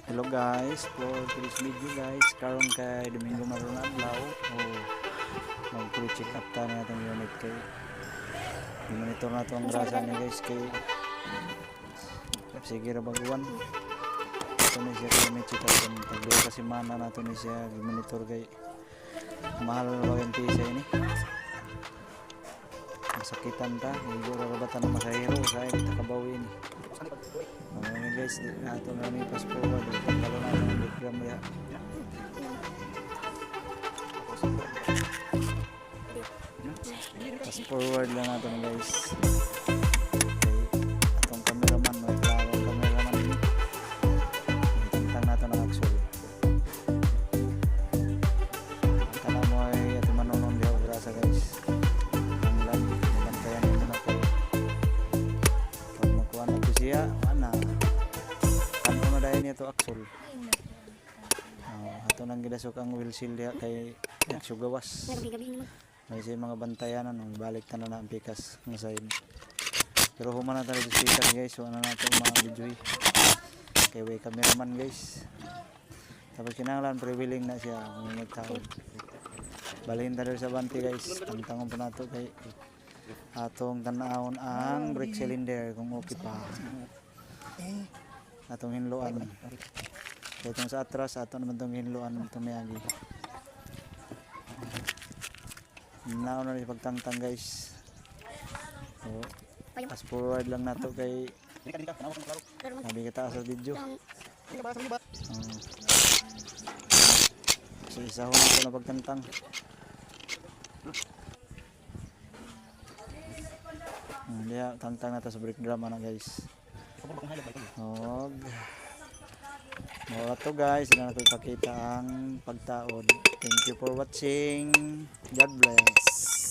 Hello guys, for today's video guys, karon kay Domingo maron adlaw o mag-check up ta na atong unit kay monitor na to ang grasa niya guys kay sige ra baguan. Ito na siya kay may check up ang taglo kasi mana nato ni siya monitor kay mahal na ang pisa ini. Masakitan ta, hindi ra rabatan na masahiro kay takabawi ni. Guys, ato na ni fast forward kalau na ang background ya. Fast forward lang nato guys. Okay, atong cameraman may klaro cameraman ni. Tantang nato ng actual. Kana mo ay ato manunong di grasa guys. Ang lang bantayan mo na ko. Pag makuha na to siya, ana niya to axle. Ato nang gidasok ang wheel seal diha kay nagsugawas. May siya mga bantayan nung balik na ang pikas ng side. Pero human na tayo sa speaker guys, so ano natin mga video kay way cameraman guys. Tapos kinahanglan pre-wheeling na siya kung nagtawag. Balhin tayo sa banti guys, tangtangon pa nato kay atong tanawon ang brake cylinder kung okay pa. Atong hinluan itong sa atras ato naman itong hinluan itong miyagi naon na pagtangtang guys. So fast forward lang nato kay sabi kita sa video so isa ho nato na pagtangtang diya tangtang nato sa brake drum na guys. Wala to guys, na natin ipakita ang pagtaod. Thank you for watching. God bless.